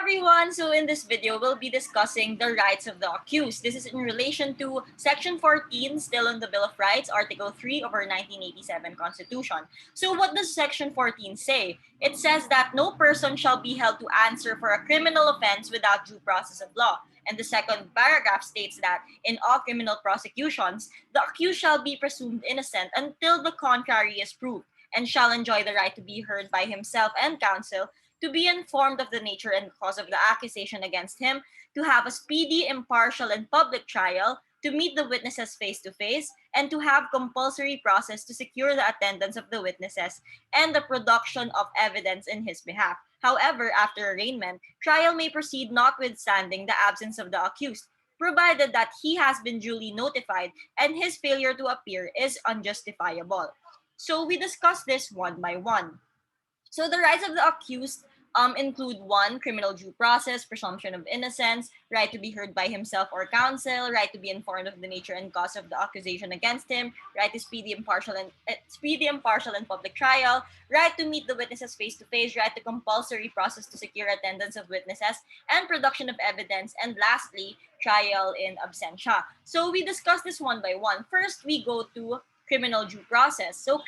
everyone! So in this video, we'll be discussing the rights of the accused. This is in relation to Section 14, still in the Bill of Rights, Article 3 of our 1987 Constitution. So what does Section 14 say? It says that no person shall be held to answer for a criminal offense without due process of law. And the second paragraph states that in all criminal prosecutions, the accused shall be presumed innocent until the contrary is proved, and shall enjoy the right to be heard by himself and counsel, to be informed of the nature and cause of the accusation against him, to have a speedy, impartial, and public trial, to meet the witnesses face to face, and to have compulsory process to secure the attendance of the witnesses and the production of evidence in his behalf. However, after arraignment, trial may proceed notwithstanding the absence of the accused, provided that he has been duly notified and his failure to appear is unjustifiable. So we discuss this one by one. So the rights of the accused include one, criminal due process, presumption of innocence, right to be heard by himself or counsel, right to be informed of the nature and cause of the accusation against him, right to speedy, impartial, and public trial, right to meet the witnesses face to face, right to compulsory process to secure attendance of witnesses, and production of evidence, and lastly, trial in absentia. So we discuss this one by one. First, we go to criminal due process. So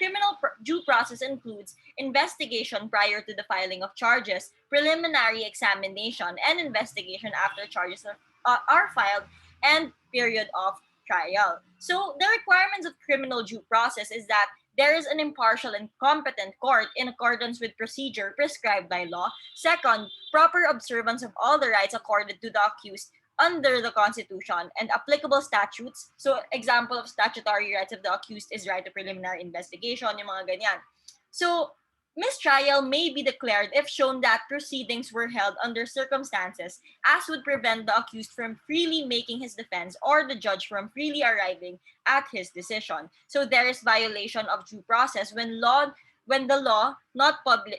due process includes investigation prior to the filing of charges, preliminary examination, and investigation after charges are filed, and period of trial. So the requirements of criminal due process is that there is an impartial and competent court in accordance with procedure prescribed by law. Second, proper observance of all the rights accorded to the accused under the Constitution and applicable statutes. So, example of statutory rights of the accused is right to preliminary investigation, yung mga ganyan. So, mistrial may be declared if shown that proceedings were held under circumstances as would prevent the accused from freely making his defense or the judge from freely arriving at his decision. So, there is violation of due process when the law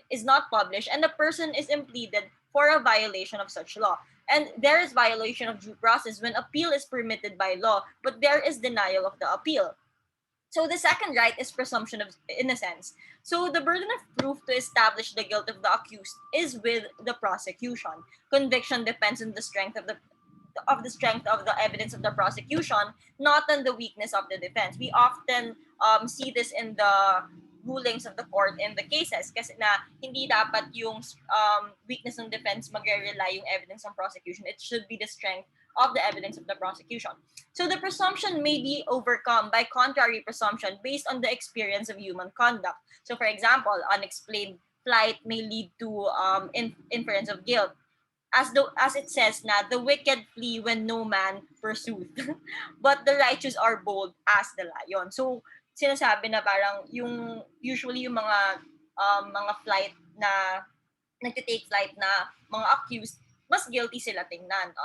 is not published and the person is impleaded for a violation of such law. And there is violation of due process when appeal is permitted by law, but there is denial of the appeal. So the second right is presumption of innocence. So the burden of proof to establish the guilt of the accused is with the prosecution. Conviction depends on the strength of the evidence of the prosecution, not on the weakness of the defense. We often see this in the rulings of the court in the cases kasi na hindi dapat yung weakness ng defense magre-rely yung evidence ng prosecution. It should be the strength of the evidence of the prosecution. So the presumption may be overcome by contrary presumption based on the experience of human conduct. So for example, unexplained flight may lead to inference of guilt. As it says na the wicked flee when no man pursues, but the righteous are bold as the lion. So sinasabi na parang usually yung mga flight na nagte-take flight na mga accused, mas guilty sila tingnan.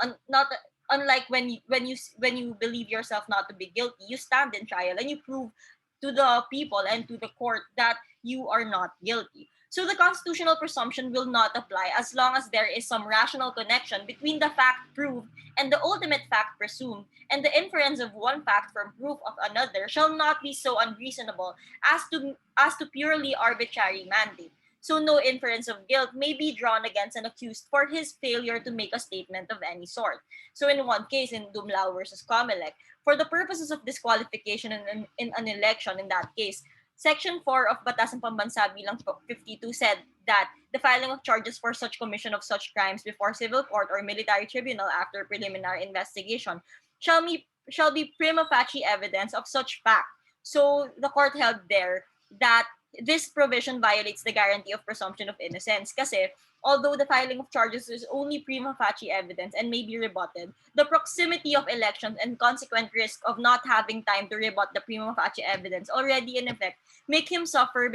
Unlike when you believe yourself not to be guilty, you stand in trial and you prove to the people and to the court that you are not guilty. So the constitutional presumption will not apply as long as there is some rational connection between the fact proved and the ultimate fact presumed, and the inference of one fact from proof of another shall not be so unreasonable as to purely arbitrary mandate. So no inference of guilt may be drawn against an accused for his failure to make a statement of any sort. So in one case, in Dumlao versus Comelec, for the purposes of disqualification in an election in that case, Section 4 of Batasang Pambansa bilang 52 said that the filing of charges for such commission of such crimes before civil court or military tribunal after preliminary investigation shall be prima facie evidence of such fact. So the court held there that this provision violates the guarantee of presumption of innocence kasi although the filing of charges is only prima facie evidence and may be rebutted, the proximity of elections and consequent risk of not having time to rebut the prima facie evidence already in effect make him suffer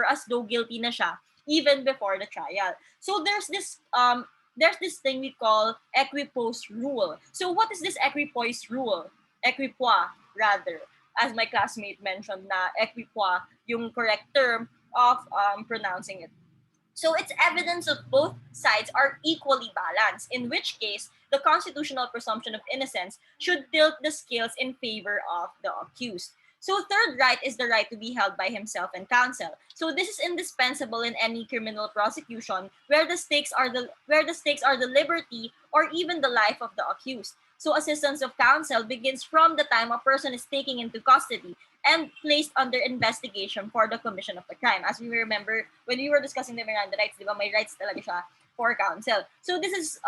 as though guilty na siya even before the trial. So there's this thing we call equipoise rule. So what is this equipoise rule? Equipoise rather. As my classmate mentioned na equipoise yung correct term of pronouncing it. So it's evidence of both sides are equally balanced, in which case the constitutional presumption of innocence should tilt the scales in favor of the accused. So third right is the right to be held by himself and counsel. So this is indispensable in any criminal prosecution where the stakes are the liberty or even the life of the accused. So assistance of counsel begins from the time a person is taken into custody and placed under investigation for the commission of the crime. As we remember when we were discussing the Miranda rights, di ba, may rights talaga siya for counsel. So this is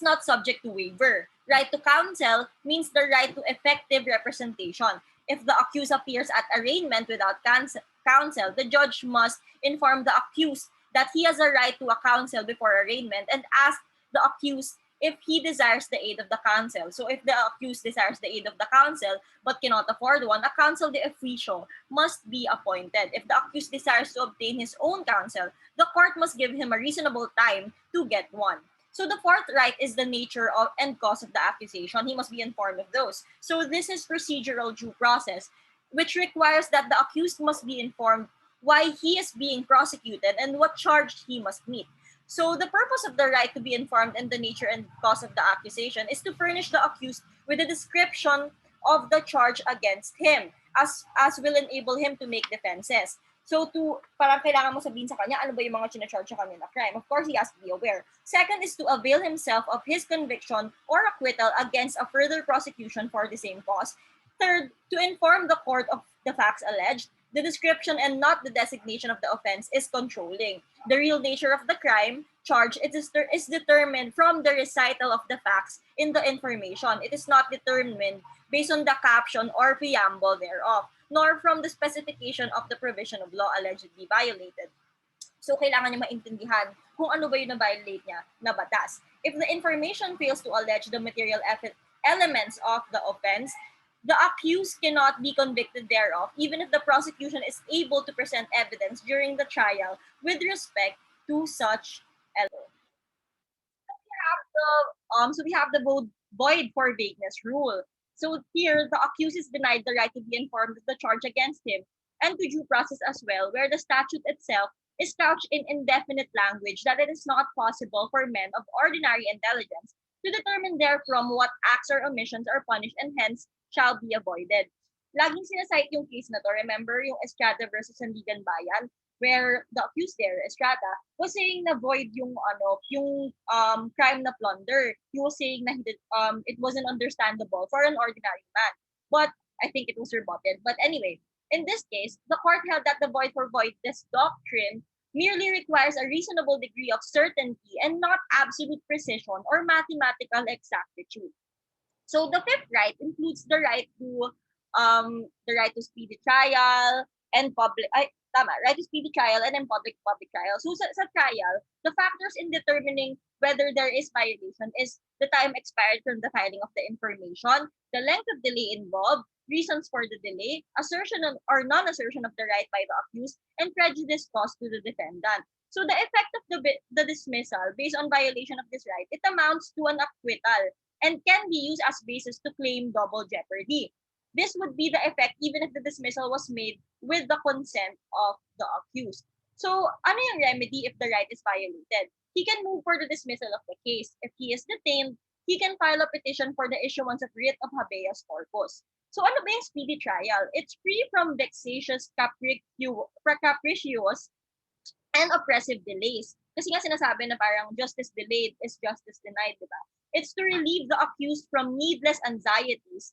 not subject to waiver. Right to counsel means the right to effective representation. If the accused appears at arraignment without counsel, the judge must inform the accused that he has a right to a counsel before arraignment and ask the accused if he desires the aid of the counsel. So if the accused desires the aid of the counsel but cannot afford one, a counsel de officio must be appointed. If the accused desires to obtain his own counsel, the court must give him a reasonable time to get one. So the fourth right is the nature of and cause of the accusation. He must be informed of those. So this is procedural due process, which requires that the accused must be informed why he is being prosecuted and what charge he must meet. So the purpose of the right to be informed and the nature and cause of the accusation is to furnish the accused with a description of the charge against him as will enable him to make defenses. So parang kailangan mo sabihin sa kanya ano ba yung mga charge sa kanya na crime. Of course, he has to be aware. Second is to avail himself of his conviction or acquittal against a further prosecution for the same cause. Third, to inform the court of the facts alleged. The description and not the designation of the offense is controlling. The real nature of the crime charge is determined from the recital of the facts in the information. It is not determined based on the caption or preamble thereof, nor from the specification of the provision of law allegedly violated. So, kailangan niya maintindihan kung ano ba yung na-violate niya na batas. If the information fails to allege the material elements of the offense, the accused cannot be convicted thereof, even if the prosecution is able to present evidence during the trial with respect to such element. So we have the void for vagueness rule. So here, the accused is denied the right to be informed of the charge against him and to due process as well, where the statute itself is couched in indefinite language that it is not possible for men of ordinary intelligence to determine therefrom what acts or omissions are punished and hence shall be avoided. Laging sinasite yung case na to. Remember yung Estrada versus Sandigan Bayan, where the accused there, Estrada, was saying na void yung crime na plunder. He was saying na it wasn't understandable for an ordinary man. But I think it was rebutted. But anyway, in this case, the court held that the void for voidness doctrine merely requires a reasonable degree of certainty and not absolute precision or mathematical exactitude. So the fifth right includes the right to speedy trial and right to speedy trial and then public trial. So sa trial, the factors in determining whether there is violation is the time expired from the filing of the information, the length of delay involved, reasons for the delay, assertion or non-assertion of the right by the accused, and prejudice caused to the defendant. So the effect of the dismissal based on violation of this right, it amounts to an acquittal and can be used as basis to claim double jeopardy. This would be the effect even if the dismissal was made with the consent of the accused. So, ano yung remedy if the right is violated? He can move for the dismissal of the case. If he is detained, he can file a petition for the issuance of writ of habeas corpus. So, ano ba yung speedy trial? It's free from vexatious, capricious, and oppressive delays. Kasi nga sinasabi na parang justice delayed is justice denied, di ba? It's to relieve the accused from needless anxieties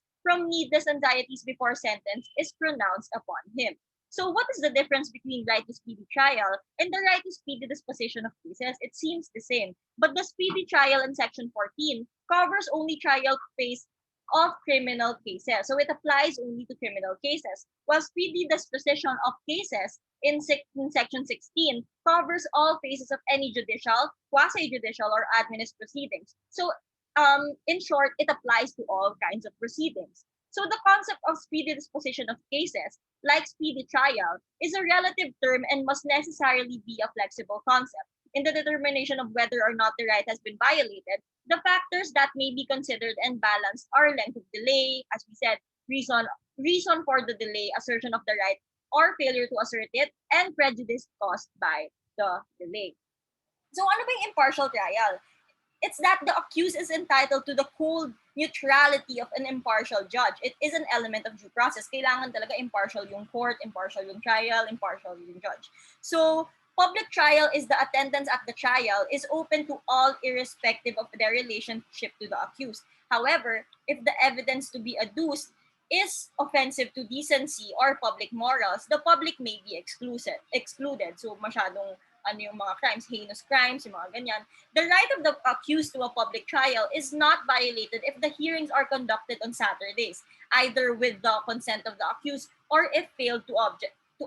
before sentence is pronounced upon him. So what is the difference between right to speedy trial and the right to speedy disposition of cases? It seems the same, but the speedy trial in section 14 covers only trial phase of criminal cases. So it applies only to criminal cases, while speedy disposition of cases in section 16 covers all phases of any judicial, quasi-judicial, or administrative proceedings. So in short, it applies to all kinds of proceedings. So the concept of speedy disposition of cases, like speedy trial, is a relative term and must necessarily be a flexible concept. In the determination of whether or not the right has been violated, the factors that may be considered and balanced are length of delay, as we said, reason for the delay, assertion of the right or failure to assert it, and prejudice caused by the delay. So ano ba yung impartial trial? It's that the accused is entitled to the neutrality of an impartial judge. It is an element of due process. Kailangan talaga impartial yung court, impartial yung trial, impartial yung judge. So, public trial is the attendance at the trial is open to all irrespective of their relationship to the accused. However, if the evidence to be adduced is offensive to decency or public morals, the public may be excluded. So masyadong yung mga crimes, heinous crimes, yung mga ganyan. The right of the accused to a public trial is not violated if the hearings are conducted on Saturdays, either with the consent of the accused or if failed to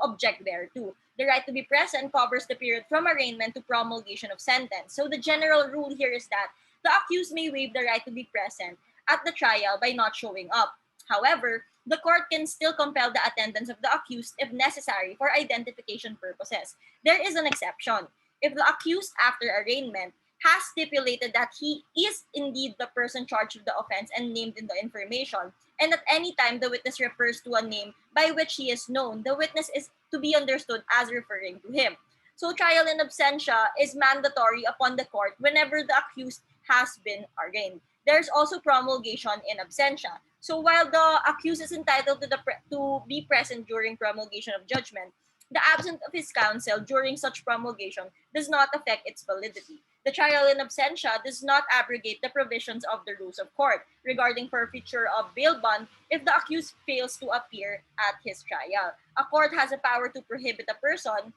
object thereto. The right to be present covers the period from arraignment to promulgation of sentence. So the general rule here is that the accused may waive the right to be present at the trial by not showing up. However, the court can still compel the attendance of the accused if necessary for identification purposes. There is an exception. If the accused after arraignment has stipulated that he is indeed the person charged with the offense and named in the information, and at any time the witness refers to a name by which he is known, the witness is to be understood as referring to him. So trial in absentia is mandatory upon the court whenever the accused has been arraigned. There's also promulgation in absentia. So while the accused is entitled to be present during promulgation of judgment, the absence of his counsel during such promulgation does not affect its validity. The trial in absentia does not abrogate the provisions of the rules of court regarding forfeiture of bail bond if the accused fails to appear at his trial. A court has a power to prohibit a person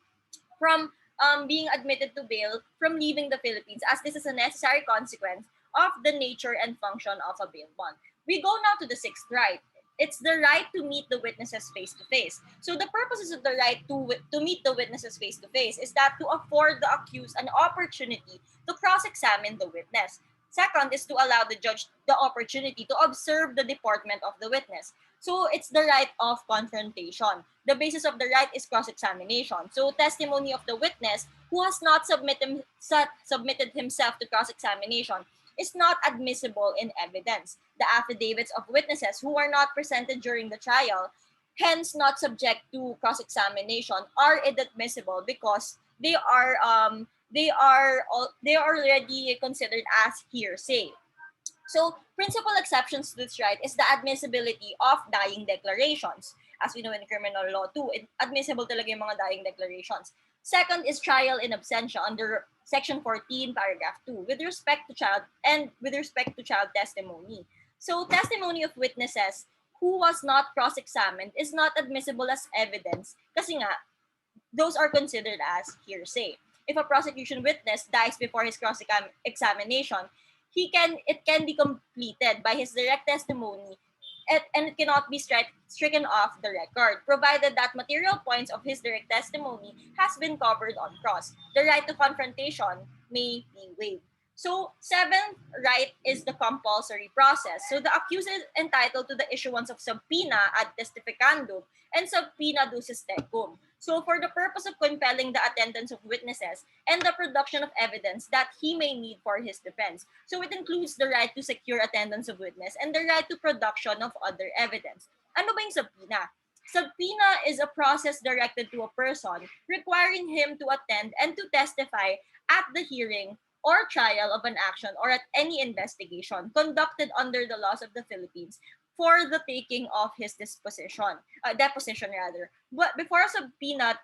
from being admitted to bail from leaving the Philippines, as this is a necessary consequence of the nature and function of a bail bond. We go now to the sixth right. It's the right to meet the witnesses face to face. So the purposes of the right to meet the witnesses face to face is that to afford the accused an opportunity to cross-examine the witness. Second is to allow the judge the opportunity to observe the deportment of the witness. So it's the right of confrontation. The basis of the right is cross-examination. So testimony of the witness who has not submitted himself to cross-examination is not admissible in evidence. The affidavits of witnesses who are not presented during the trial, hence not subject to cross-examination, are inadmissible because they are already considered as hearsay. So, principal exceptions to this right is the admissibility of dying declarations. As we know in criminal law too, admissible talaga yung mga dying declarations. Second is trial in absentia under Section 14, Paragraph 2, with respect to child testimony. So, testimony of witnesses who was not cross-examined is not admissible as evidence kasi nga, those are considered as hearsay. If a prosecution witness dies before his cross-examination, it can be completed by his direct testimony and it cannot be stricken off the record, provided that material points of his direct testimony has been covered on cross. The right to confrontation may be waived. So, seventh right is the compulsory process. So, the accused is entitled to the issuance of subpoena ad testificandum and subpoena ducis tecum. So, for the purpose of compelling the attendance of witnesses and the production of evidence that he may need for his defense. So, it includes the right to secure attendance of witness and the right to production of other evidence. Ano ba yung subpoena? Subpoena is a process directed to a person requiring him to attend and to testify at the hearing or trial of an action or at any investigation conducted under the laws of the Philippines for the taking of his deposition rather. But before a subpoena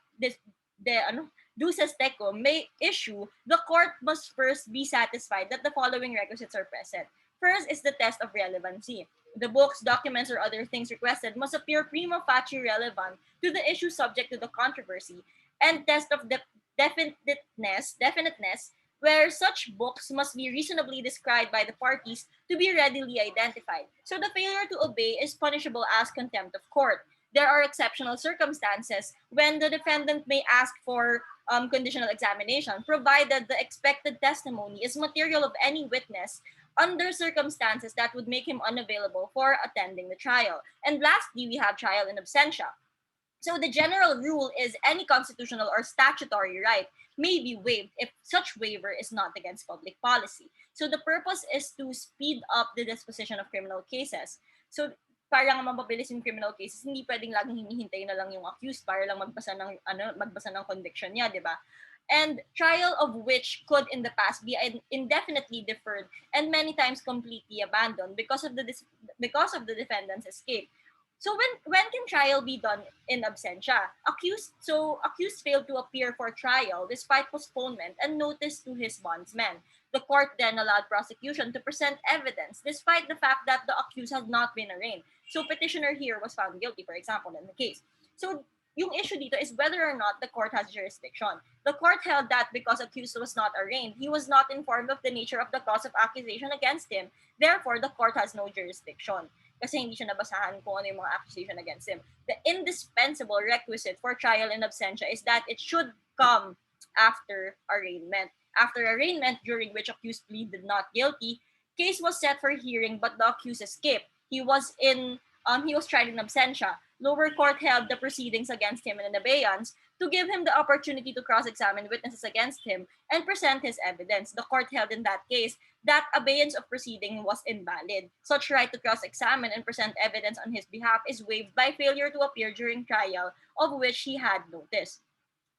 duces tecum may issue, the court must first be satisfied that the following requisites are present. First is the test of relevancy. The books, documents, or other things requested must appear prima facie relevant to the issue subject to the controversy, and test of definiteness, where such books must be reasonably described by the parties to be readily identified. So the failure to obey is punishable as contempt of court. There are exceptional circumstances when the defendant may ask for conditional examination, provided the expected testimony is material of any witness under circumstances that would make him unavailable for attending the trial. And lastly, we have trial in absentia. So the general rule is any constitutional or statutory right may be waived if such waiver is not against public policy. So the purpose is to speed up the disposition of criminal cases. So para nga mapabilis yung criminal cases, hindi pwedeng laging hinihintay na lang yung accused para lang magbasa ng conviction niya, 'di ba? and trial of which could in the past be indefinitely deferred and many times completely abandoned because of the defendant's escape. So when can trial be done in absentia? Accused failed to appear for trial despite postponement and notice to his bondsmen. The court then allowed prosecution to present evidence despite the fact that the accused had not been arraigned. So petitioner here was found guilty, for example, in the case. So yung issue dito is whether or not the court has jurisdiction. The court held that because accused was not arraigned, he was not informed of the nature of the cause of accusation against him. Therefore, the court has no jurisdiction kasi hindi siya nabasahan kung ano yung mga accusation against him. The indispensable requisite for trial in absentia is that it should come after arraignment. After arraignment, during which accused pleaded not guilty, case was set for hearing but the accused escaped. He was tried in absentia. Lower court held the proceedings against him in abeyance to give him the opportunity to cross-examine witnesses against him and present his evidence. The court held in that case that abeyance of proceeding was invalid. Such right to cross-examine and present evidence on his behalf is waived by failure to appear during trial of which he had notice.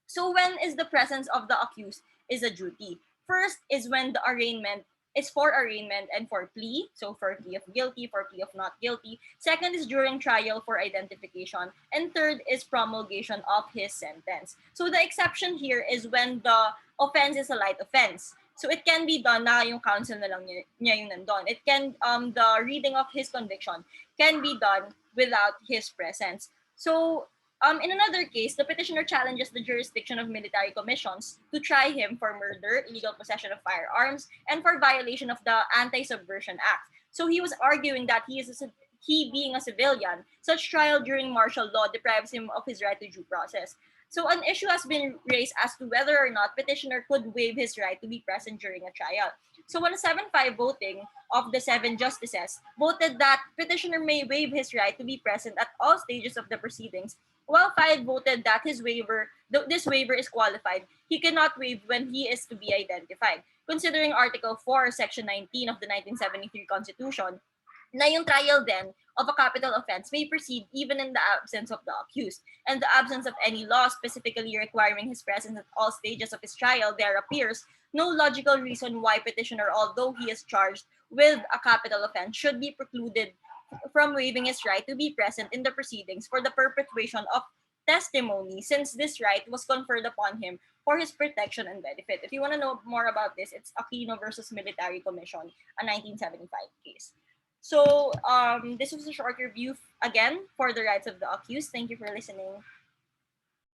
So when is the presence of the accused is a duty? First is when the arraignment is for arraignment and for plea, so for plea of guilty, for plea of not guilty. Second is during trial for identification. And third is promulgation of his sentence. So the exception here is when the offense is a light offense. So it can be done na yung counsel na lang niya yung nandun. It can, the reading of his conviction can be done without his presence. So in another case, the petitioner challenges the jurisdiction of military commissions to try him for murder, illegal possession of firearms, and for violation of the Anti-Subversion Act. So he was arguing that he being a civilian, such trial during martial law deprives him of his right to due process. So an issue has been raised as to whether or not petitioner could waive his right to be present during a trial. So on a 7-5 voting of the 7 justices voted that petitioner may waive his right to be present at all stages of the proceedings, while 5 voted that this waiver is qualified. He cannot waive when he is to be identified. Considering Article 4, Section 19 of the 1973 Constitution, na yung trial then of a capital offense may proceed even in the absence of the accused. And the absence of any law specifically requiring his presence at all stages of his trial, there appears no logical reason why petitioner, although he is charged with a capital offense, should be precluded from waiving his right to be present in the proceedings for the perpetuation of testimony, since this right was conferred upon him for his protection and benefit. If you want to know more about this, it's Aquino versus Military Commission, a 1975 case. So this was a short review again for the rights of the accused. Thank you for listening.